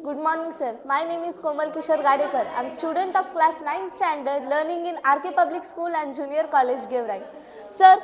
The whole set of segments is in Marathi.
Good morning, sir. My name is Komal Kishore Gadekar. I am student of class 9th standard learning in RK Public School and Junior College, Geवराई. Sir,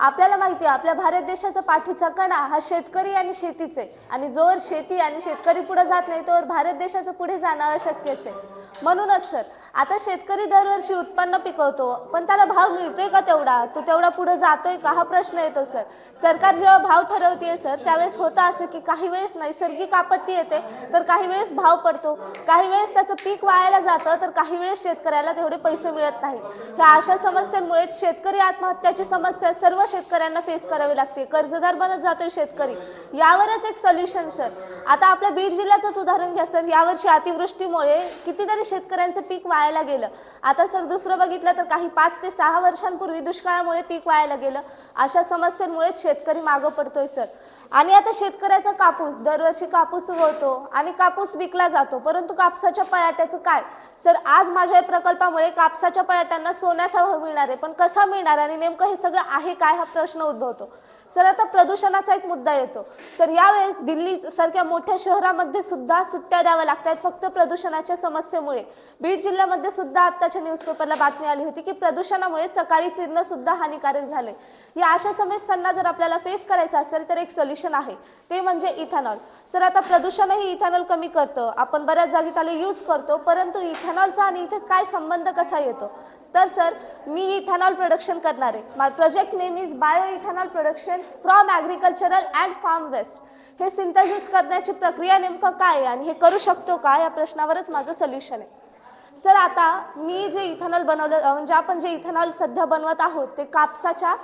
आपल्याला माहिती आहे आपल्या भारत देशाचा पाठीचा कणा हा शेतकरी आणि शेतीच आहे आणि जोवर शेती आणि शेतकरी पुढे जात नाही तोवर भारत देशाचं पुढे जाणं अशक्यच आहे. म्हणूनच सर आता शेतकरी दरवर्षी उत्पन्न पिकवतो पण त्याला भाव मिळतोय का तेवढा, तो तेवढा पुढे जातोय का हा प्रश्न येतो सर. सरकार जेव्हा भाव ठरवते सर त्यावेळेस होतं असं की काही वेळेस नैसर्गिक आपत्ती येते तर काही वेळेस भाव पडतो, काही वेळेस त्याचं पीक वायाला जातं तर काही वेळेस शेतकऱ्याला तेवढे पैसे मिळत नाही. ह्या अशा समस्यांमुळे शेतकरी आत्महत्याची समस्या सर्व शेतकऱ्यांना फेस करावी लागते. कर्जदार बनत जातोय शेतकरी. यावरच एक सोल्युशन सर. आता आपल्या बीड जिल्ह्याचंच उदाहरण घ्या सर. यावर्षी अतिवृष्टीमुळे कितीतरी शेतकऱ्यांचं पीक वायाला गेलं. आता सर दुसरं बघितलं तर काही 5 ते 6 वर्षांपूर्वी दुष्काळामुळे पीक वायाला गेलं. अशा समस्यांमुळे शेतकरी मागं पडतोय सर. आणि आता शेतकऱ्याचा कापूस दरवर्षी कापूस उगवतो आणि कापूस विकला जातो, परंतु कापसाच्या पयाट्याचं काय सर. आज माझ्या या प्रकल्पामुळे कापसाच्या पयाट्यांना सोन्याचा भाव मिळणार आहे, पण कसा मिळणार आणि नेमकं हे सगळं आहे काय हा प्रश्न उद्भवतो सर. आता प्रदूषणाचा एक मुद्दा येतो सर. यावेळेस दिल्ली सारख्या मोठ्या शहरामध्ये सुद्धा सुट्ट्या द्याव्या लागतात फक्त प्रदूषणाच्या समस्येमुळे. बीड जिल्ह्यामध्ये सुद्धा आत्ताच्या न्यूजपेपरला बातमी आली होती की प्रदूषणामुळे सकाळी फिरणं सुद्धा हानिकारक झाले. या अशा समस्यांना जर आपल्याला फेस करायचं असेल तर एक सोल्युशन आहे, ते म्हणजे इथेनॉल सर. आता प्रदूषणही इथेनॉल कमी करतं. आपण बऱ्याच जागी त्याला यूज करतो, परंतु इथेनॉलचा आणि इथेच काय संबंध कसा येतो तर सर मी इथेनॉल प्रोडक्शन करणार आहे. My project name is bio ethanol production from agricultural and farm waste. हे सिंथेसिस करण्याची प्रक्रिया नेमकं काय आणि हे करू शकतो का या प्रश्नावरच माझं सोल्युशन आहे सर. आता मी जे इथेनॉल बनवलं म्हणजे आपण जे इथेनॉल सध्या बनवत आहोत ते कापसाच्या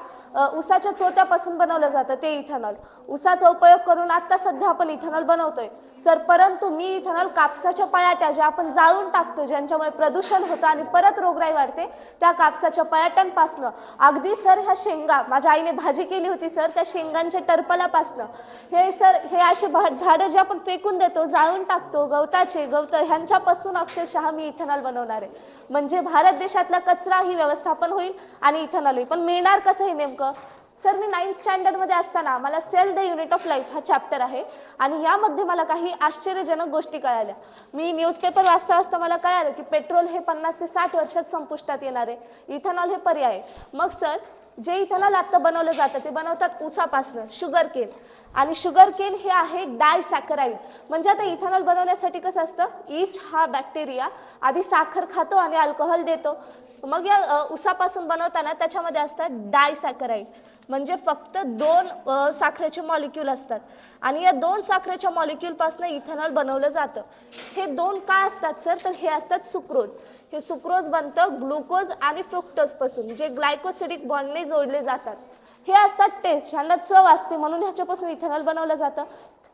ऊसाच्या चोथ्यापासून बनवलं जातं ते इथेनॉल. ऊसाचा उपयोग करून आता सध्या आपण इथेनॉल बनवतोय सर. परंतु मी इथेनॉल कापसाच्या पयाट्या ज्या आपण जाळून टाकतो ज्यांच्यामुळे प्रदूषण होतं आणि परत रोगराई वाढते त्या कापसाच्या पयाट्यांपासनं अगदी सर ह्या शेंगा माझ्या आईने भाजी केली होती सर त्या शेंगांच्या टरपलापासनं हे सर हे असे झाडं जे आपण फेकून देतो जाळून टाकतो गवत ह्यांच्यापासून अक्षरशः मी इथेनॉल बनवणार आहे. म्हणजे भारत देशातला कचरा ही व्यवस्थापन होईल आणि इथेनॉल पण मिळणार कसं हे नेमकं सर. मी 9th स्टँडर्डमध्ये असताना मला cell the unit of life हा चॅप्टर आहे आणि यामध्ये मला काही आश्चर्यजनक गोष्टी कळाल्या. मी न्यूजपेपर वाचता वाचता मला कळालं की पेट्रोल हे 50 ते 60 वर्षात संपुष्टात येणार आहे, इथेनॉल हे पर्याय. मग सर जे इथेनॉल आता बनवलं जातं ते बनवतात ऊसापासनं शुगर केन आणि शुगर केन हे आहे डायसॅकराईड. म्हणजे आता इथेनॉल बनवण्यासाठी कसं असतं ईस्ट हा बॅक्टेरिया आधी साखर खातो आणि अल्कोहोल देतो. मग या ऊसापासून बनवताना त्याच्यामध्ये असतात डायसॅकराईड म्हणजे फक्त 2 साखरेचे मॉलिक्यूल असतात आणि या 2 साखरेच्या मॉलिक्यूलपासून इथेनॉल बनवलं जातं. हे 2 काय असतात सर तर हे असतात सुक्रोज. हे सुक्रोज बनतं ग्लुकोज आणि फ्रुक्टोजपासून जे ग्लायकोसिडिक बॉन्डने जोडले जातात. हे असतात टेस्ट, ह्यांना चव असते म्हणून ह्याच्यापासून इथेनॉल बनवलं जातं.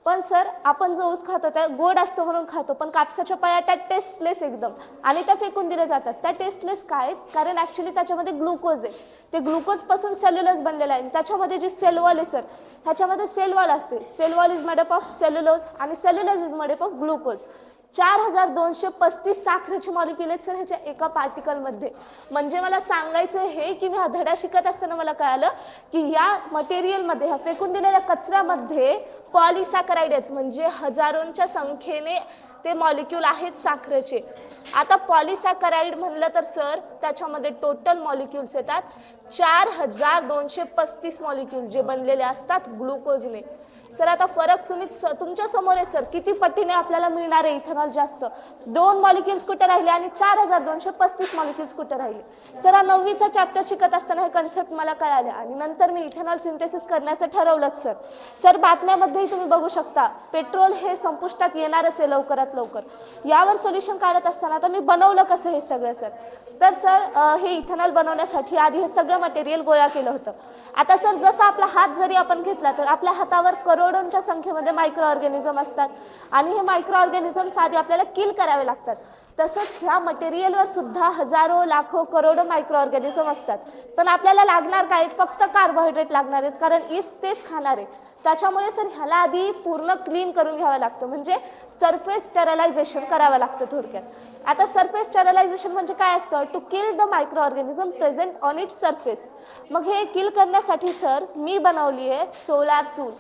पण सर आपण जो ऊस खातो त्या गोड असतो म्हणून खातो, पण कापसाच्या पयाट्या टेस्टलेस एकदम आणि त्या फेकून दिल्या जातात. त्या टेस्टलेस काय कारण ॲक्च्युली त्याच्यामध्ये ग्लुकोज आहे. ते ग्लुकोजपासून सेल्युलोज बनलेलं आहे. त्याच्यामध्ये जी सेल वॉल आहे सर ह्याच्यामध्ये सेल वॉल असते. Cell wall is made up of cellulose आणि cellulose is made up of glucose. 4235 साखरेचे मॉलिक्यूल आहेत सर ह्याच्या एका पार्टिकलमध्ये. म्हणजे मला सांगायचं हे की मी हा धडा शिकत असताना मला कळालं की या मटेरियलमध्ये ह्या फेकून दिलेल्या कचऱ्यामध्ये पॉलिसॅकराईड आहेत म्हणजे हजारोंच्या संख्येने ते मॉलिक्यूल आहेत साखरेचे. आता पॉलिसॅकराईड म्हणलं तर सर त्याच्यामध्ये टोटल मॉलिक्यूल्स येतात 4235 मॉलिक्यूल जे बनलेले असतात ग्लुकोजने. सर आता फरक तुमच्या समोर आहे सर. किती पटीने आपल्याला मिळणार आहे इथेनॉल जास्त. 2 मॉलिक्यूल्स कुठे राहिले आणि 4235 मॉलिक्यूल्स कुठे राहिले सर. 9वीचा चॅप्टर शिकत असताना हे कन्सेप्ट मला कळाले आणि नंतर मी इथेनॉल सिंथेसिस करण्याचं ठरवलंच सर. सर बातम्यामध्येही तुम्ही बघू शकता पेट्रोल हे संपुष्टात येणारच आहे लवकरात लवकर. यावर सोल्युशन काढत असताना आता मी बनवलं कसं हे सगळं सर तर सर हे इथेनॉल बनवण्यासाठी आधी हे सगळं मटेरियल गोळा केलं होतं. आता सर जसा आपला हात जरी आपण घेतला तर आपल्या हातावर करोडोंच्या संख्येमध्ये मायक्रो ऑर्गॅनिझम असतात आणि हे मायक्रो ऑर्गॅनिझम्स आधी आपल्याला किल करावे लागतात. तसंच ह्या मटेरियलवर सुद्धा हजारो लाखो करोडो मायक्रो ऑर्गॅनिझम असतात. पण आपल्याला लागणार काय फक्त कार्बोहायड्रेट लागणार आहेत कारण ईस्ट तेच खाणार आहे. त्याच्यामुळे सर ह्याला आधी पूर्ण क्लीन करून घ्यावं लागतं म्हणजे सरफेस स्टेरलायझेशन करावं लागतं थोडक्यात. आता सरफेस स्टेरलायझेशन म्हणजे काय असतं to kill the micro organism present on its surface. मग हे किल करण्यासाठी सर मी बनवली आहे सोलार चूल.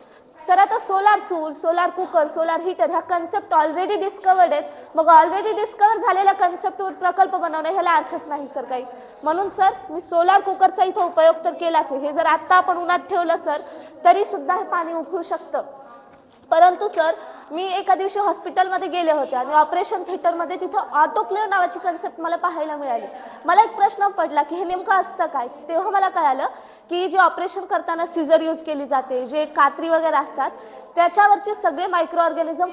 सर आता सोलार चूल, सोलार कुकर, सोलार हीटर ह्या कन्सेप्ट ऑलरेडी डिस्कवर्ड आहेत. मग ऑलरेडी डिस्कवर झालेल्या कन्सेप्टवर प्रकल्प बनवणं ह्याला अर्थच नाही सर काही. म्हणून सर मी सोलार कुकरचा इथं उपयोग तर केलाच आहे. हे जर आत्ता आपण उन्हात ठेवलं सर तरी सुद्धा हे पाणी उकळू शकतं. परंतु सर मी एका दिवशी हॉस्पिटलमध्ये गेले होते आणि ऑपरेशन थिएटरमध्ये तिथं ऑटोक्लेव्ह नावाची कन्सेप्ट मला पाहायला मिळाली. मला एक प्रश्न पडला की हे नेमकं असतं काय. तेव्हा मला कळालं की जे ऑपरेशन करताना सीझर यूज केली जाते, जे कात्री वगैरे असतात त्याच्यावरचे सगळे मायक्रो ऑर्गॅनिझम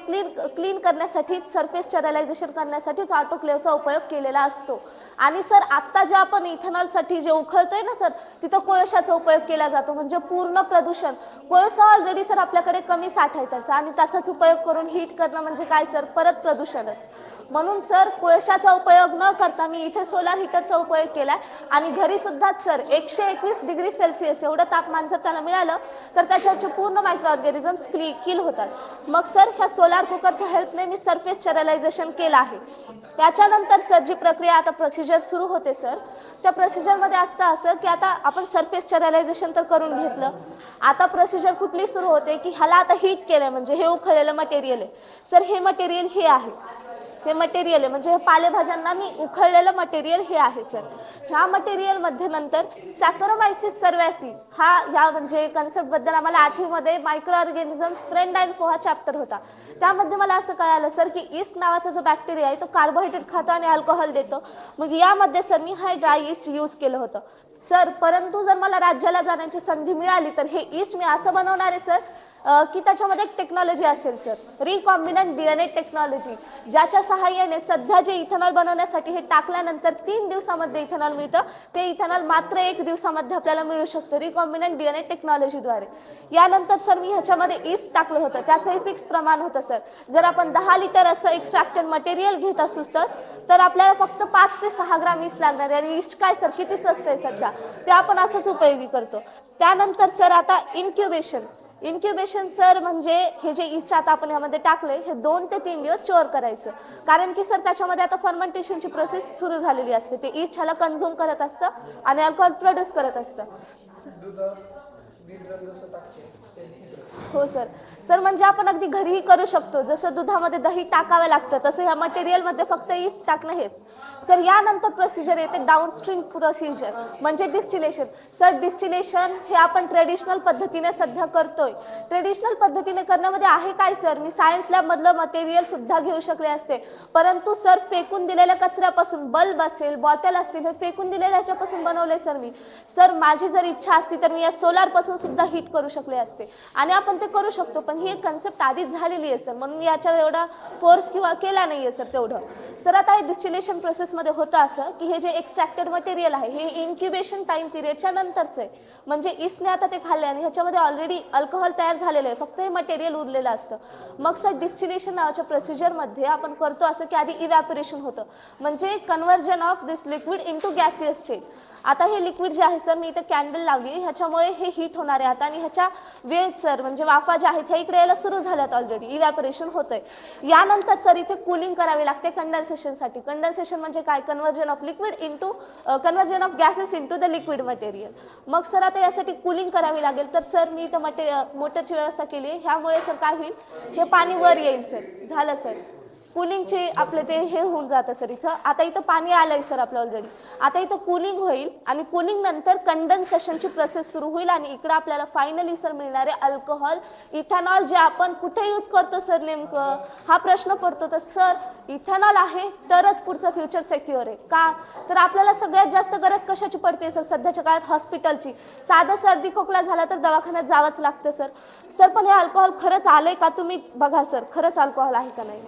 क्लीन करण्यासाठी, सरफेस स्टरलायझेशन करण्यासाठीच ऑटोक्लेव्हचा उपयोग केलेला असतो. आणि सर आत्ता जे आपण इथेनॉलसाठी जे उखळतोय ना सर, तिथं कोळशाचा उपयोग केला जातो. म्हणजे पूर्ण प्रदूषण. कोळसा ऑलरेडी सर आपल्याकडे कमी साठा आहे त्याचा आणि त्याचाच उपयोग करून हीट करणं म्हणजे काय सर, परत प्रदूषणच. म्हणून सर कोळशाचा उपयोग न करता मी इथे सोलार हीटरचा उपयोग केला आणि घरी सुद्धाच सर 121 डिग्री सेल्सिअस एवढं तापमान जर त्याला मिळालं तर त्याच्यावरचे पूर्ण मायक्रो ऑर्गॅनिझम्स किल होतात. मग सर ह्या सोलार कुकरच्या हेल्पने मी सरफेस स्टरलायझेशन केलं आहे. त्याच्यानंतर सर जी प्रक्रिया आता प्रोसिजर सुरू होते सर, त्या प्रोसिजरमध्ये असतं असं की आता आपण सरफेस स्टरलायझेशन तर करून घेतलं. आता प्रोसिजर कुठली सुरू होते की ह्याला आता हीट केलं म्हणजे हे उखळलेलं मटेरियल आहे सर. हे मटेरियल हे आहे, हे मटेरियल आहे म्हणजे हे पालेभाज्यांना मी उखळलेलं मटेरियल हे आहे सर. ह्या मटेरियलमध्ये नंतर सॅकरोमायसिस सर्वॅसी ह्या म्हणजे कन्सेप्टबद्दल आम्हाला 8वीमध्ये मायक्रो ऑर्गॅनिझम्स फ्रेंड अँड फो हा चॅप्टर होता. त्यामध्ये मला असं कळालं सर की ईस्ट नावाचा जो बॅक्टेरिया आहे तो कार्बोहायड्रेट खातो आणि अल्कोहोल देतो. मग यामध्ये सर मी हा ड्राय ईस्ट यूज केलं होतं सर. परंतु जर मला राज्याला जाण्याची संधी मिळाली तर हे ईस्ट मी असं बनवणार आहे सर की त्याच्यामध्ये एक टेक्नॉलॉजी असेल सर, रिकॉम्बिनंट DNA टेक्नॉलॉजी, ज्याच्या सहाय्याने सध्या जे इथेनॉल बनवण्यासाठी हे टाकल्यानंतर 3 दिवसामध्ये इथेनॉल मिळतं, ते इथेनॉल मात्र 1 दिवसामध्ये आपल्याला मिळू शकतं रिकॉम्बिनंट DNA टेक्नॉलॉजीद्वारे. यानंतर सर मी ह्याच्यामध्ये ईस्ट टाकलं होतं, त्याचंही फिक्स प्रमाण होतं सर. जर आपण 10 लिटर असं एक्स्ट्रॅक्टेड मटेरियल घेत असू तर आपल्याला फक्त 5 ते 6 ग्राम ईस्ट लागणार आहे. आणि ईस्ट काय सर किती स्वस्त आहे सध्या, ते आपण असंच उपयोगी करतो. त्यानंतर सर आता इन्क्युबेशन सर म्हणजे हे जे ईस्ट आता आपण यामध्ये टाकले हे 2 ते 3 दिवस स्टोअर करायचं. कारण की सर त्याच्यामध्ये आता फर्मेंटेशनची प्रोसेस सुरू झालेली असते. ते ईस्ट ह्याला कन्झ्युम करत असतं आणि अल्कोहोल प्रोड्यूस करत असतं. हो सर म्हणजे आपण अगदी घरीही करू शकतो. जसं दुधामध्ये दही टाकावं लागतं तसं ह्या मटेरियलमध्ये फक्त ईस्ट टाकणं हेच सर. यानंतर प्रोसिजर येते डाऊनस्ट्रीम प्रोसिजर म्हणजे डिस्टिलेशन. सर डिस्टिलेशन हे आपण ट्रेडिशनल पद्धतीने सध्या करतोय. ट्रेडिशनल पद्धतीने करण्यामध्ये आहे काय सर, मी सायन्स लॅबमधलं मटेरियल सुद्धा घेऊ शकले असते. परंतु सर फेकून दिलेल्या कचऱ्यापासून, बल्ब असेल, बॉटल असतील, हे फेकून दिलेल्या ह्याच्यापासून बनवले सर मी. सर माझी जर इच्छा असती तर मी या सोलारपासून सुद्धा हीट करू शकले असते आणि आपण ते करू शकतो. पण ही एक कन्सेप्ट आधीच झालेली आहे सर, म्हणून याच्यावर एवढा फोर्स किंवा केला नाही आहे सर तेवढं. सर आता हे डिस्टिलेशन प्रोसेसमध्ये होतं असं की हे जे एक्स्ट्रॅक्टेड मटेरियल आहे हे इन्क्युबेशन टाईम पिरियडच्या नंतरचं आहे. म्हणजे ईस्टने आता ते खाल्ले आणि ह्याच्यामध्ये ऑलरेडी अल्कोहोल तयार झालेलं आहे, फक्त हे मटेरियल उरलेलं असतं. मग सर डिस्टिलेशन नावाच्या प्रोसिजरमध्ये आपण करतो असं की आधी इव्हॅपोरेशन होतं, म्हणजे conversion of this liquid into gaseous state. आता हे लिक्विड जे आहे सर मी इथे कॅन्डल लावली, ह्याच्यामुळे हे हीट होणार आहे आता आणि ह्याच्या वेव्ह सर म्हणजे वाफा ज्या आहेत ह्या इकडे यायला सुरू झाल्यात, ऑलरेडी इव्हॅपोरेशन होतंय. यानंतर सर इथे कूलिंग करावी लागते कंडेन्सेशनसाठी. कंडेन्सेशन म्हणजे काय, conversion of gases into the liquid material. मग सर आता यासाठी कूलिंग करावी लागेल. तर सर मी इथं मोटरची व्यवस्था केली आहे. ह्यामुळे सर काय होईल, हे पाणी वर येईल सर. झालं सर कूलिंगचे आपले ते हे होऊन जातं सर. इथं आता इथं पाणी आलंय सर आपलं ऑलरेडी. आता इथं कूलिंग होईल आणि कूलिंग नंतर कंडेन्सेशनची प्रोसेस सुरू होईल आणि इकडं आपल्याला फायनली सर मिळणारे अल्कोहोल, इथेनॉल, जे आपण कुठे यूज करतो सर नेमकं, हा प्रश्न पडतो. तर सर इथेनॉल आहे तरच पुढचं फ्युचर सिक्युअर आहे. का तर आपल्याला सगळ्यात जास्त गरज कशाची पडते सर सध्याच्या काळात, हॉस्पिटलची. साधं सर्दी खोकला झाला तर दवाखान्यात जावंच लागतं सर. पण हे अल्कोहोल खरंच आलंय का, तुम्ही बघा सर खरंच अल्कोहोल आहे का नाही.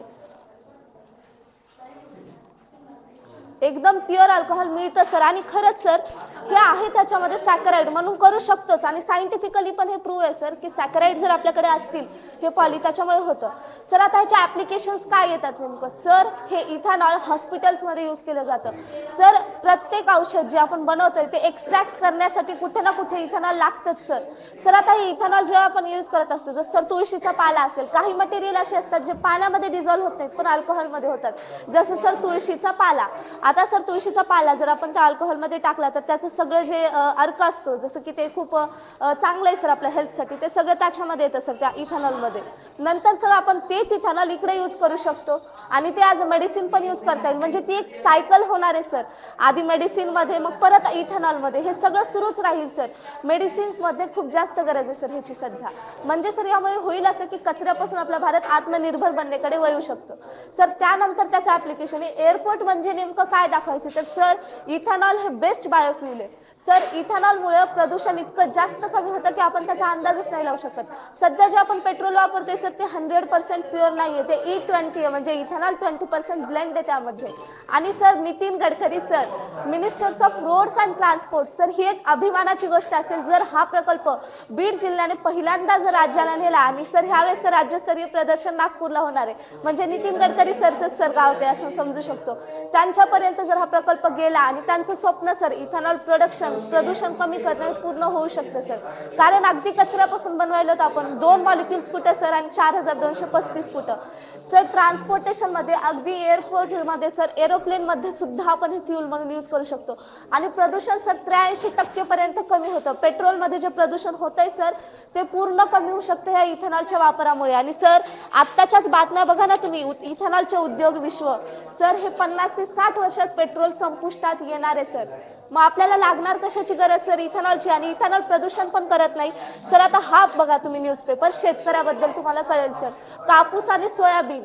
एकदम प्युअर अल्कोहोल मिळतं सर. आणि खरंच सर हे आहे त्याच्यामध्ये सॅकराइड, म्हणून करू शकतोच. आणि सायंटिफिकली पण हे प्रूव्ह आहे सर की सॅकराइड जर आपल्याकडे असतील हे पॉली त्याच्यामुळे होतं सर. आता ह्याचे ॲप्लिकेशन्स काय येतात नेमकं सर, हे इथेनॉल हॉस्पिटल्समध्ये यूज केलं जातं सर. प्रत्येक औषध जे आपण बनवतोय ते एक्स्ट्रॅक्ट करण्यासाठी कुठे ना कुठे इथेनॉल लागतंच सर. आता हे इथेनॉल जेव्हा आपण यूज करत असतो, जसं सर तुळशीचा पाला असेल, काही मटेरियल असे असतात जे पाण्यामध्ये डिझॉल्व्ह होत नाहीत पण अल्कोहोलमध्ये होतात, जसं सर तुळशीचा पाला. आता सर तुळशीचा पाला जर आपण त्या अल्कोहोलमध्ये टाकला तर त्याचं सगळं जे अर्क असतो जसं की ते खूप चांगलं आहे सर आपल्या हेल्थसाठी, ते सगळं त्याच्यामध्ये येतं सर त्या इथेनॉलमध्ये. नंतर सर आपण तेच इथेनॉल इकडे यूज करू शकतो आणि ते ॲज अ मेडिसिन पण यूज करता येईल. म्हणजे ती एक सायकल होणार आहे सर. आधी मेडिसिनमध्ये मग परत इथेनॉलमध्ये, हे सगळं सुरूच राहील सर. मेडिसिन्समध्ये खूप जास्त गरज आहे सर ह्याची सध्या. म्हणजे सर यामुळे होईल असं की कचऱ्यापासून आपला भारत आत्मनिर्भर बनण्याकडे वळू शकतो सर. त्यानंतर त्याचं ॲप्लिकेशन आहे. एअरपोर्ट म्हणजे नेमकं काय दाखवायचं तर सर इथेनॉल हे बेस्ट बायोफ्युल आहे सर. इथेनॉलमुळे प्रदूषण इतकं जास्त कमी होतं की आपण त्याचा अंदाजच नाही लावू शकत. सध्या जे आपण पेट्रोल वापरतोय सर ते 100% प्युअर नाही आहे, ते E20 आहे, म्हणजे इथेनॉल 20% ब्लेंड आहे त्यामध्ये. आणि sir Nitin Gadkari sir, ministers of roads and transport sir, ही एक अभिमानाची गोष्ट असेल जर हा प्रकल्प बीड जिल्ह्याने पहिल्यांदा जर राज्याला नेला. आणि सर ह्यावेळेस सर राज्यस्तरीय प्रदर्शन नागपूरला होणार आहे, म्हणजे नितीन गडकरी सरचं सर गाव ते असं समजू शकतो. त्यांच्यापर्यंत जर हा प्रकल्प गेला आणि त्यांचं स्वप्न सर इथेनॉल प्रोडक्शन, प्रदूषण कमी करणं हे पूर्ण होऊ शकतं सर. कारण अगदी कचऱ्यापासून बनवायला होतं आपण 2 मॉलिक्युल्स कुठं सर आणि 4235 कुठं सर. ट्रान्सपोर्टेशनमध्ये अगदी एअरपोर्टमध्ये सर, एरोप्लेनमध्ये सुद्धा आपण हे फ्यूल म्हणून यूज करू शकतो. आणि प्रदूषण सर 83% पर्यंत कमी होतं. पेट्रोलमध्ये जे प्रदूषण होतंय सर ते पूर्ण कमी होऊ शकतं ह्या इथेनॉलच्या वापरामुळे. आणि सर आत्ताच्याच बातम्या बघा ना तुम्ही, इथेनॉलचे उद्योग विश्व सर, हे 50 ते 60 वर्षात पेट्रोल संपुष्टात येणार आहे सर. मग आपल्याला लागणार कशाची गरज सर इथेनॉलची. आणि इथेनॉल प्रदूषण पण करत नाही सर. आता हा बघा तुम्ही न्यूजपेपर, शेतकऱ्याबद्दल तुम्हाला कळेल सर. कापूस आणि सोयाबीन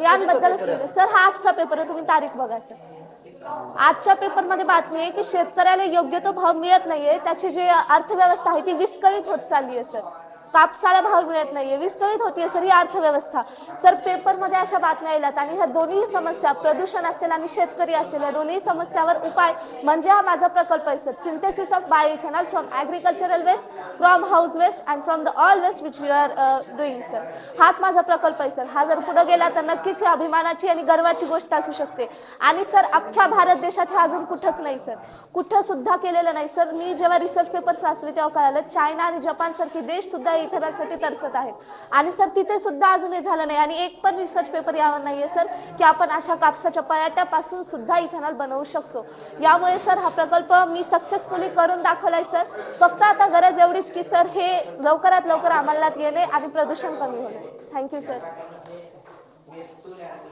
यांबद्दलच लिहिलं सर. हा आजचा पेपर आहे, तुम्ही तारीख बघा सर. आजच्या पेपरमध्ये बातमी आहे की शेतकऱ्याला योग्य तो भाव मिळत नाहीये, त्याची जी अर्थव्यवस्था आहे ती विस्कळीत होत चालली आहे सर. कापसाला भाव मिळत नाहीये, विस्कळीत होतीये सर ही अर्थव्यवस्था सर. पेपरमध्ये अशा बातम्या येतात आणि ह्या दोन्ही समस्या, प्रदूषण असेल आणि शेतकरी असेल, या दोन्ही समस्यावर उपाय म्हणजे हा माझा प्रकल्प आहे sir. Synthesis of bioethanol from agricultural waste, from house waste and from the all waste which we are doing sir. हाच माझा प्रकल्प आहे सर. हा जर पुढे गेला तर नक्कीच ही अभिमानाची आणि गर्वाची गोष्ट असू शकते. आणि सर अख्ख्या भारत देशात हे अजून कुठंच नाही सर, कुठं सुद्धा केलेलं नाही सर. मी जेव्हा रिसर्च पेपर्स वाचले तेव्हा कळालं चायना आणि जपान सारखे देश सुद्धा इथेनॉलसाठी तरसत आहेत. आणि सर तिथे सुद्धा अजून हे झालं नाही. आणि एक पण रिसर्च पेपर यावर नाहीये सर की आपण अशा कापसाच्या पयाट्यापासून सुद्धा इथेनॉल बनवू शकतो. यामुळे सर हा प्रकल्प मी सक्सेसफुली करून दाखवलाय सर. फक्त आता गरज एवढीच की सर हे लवकरात लवकर अंमलात येणे आणि प्रदूषण कमी होणे. Thank you sir.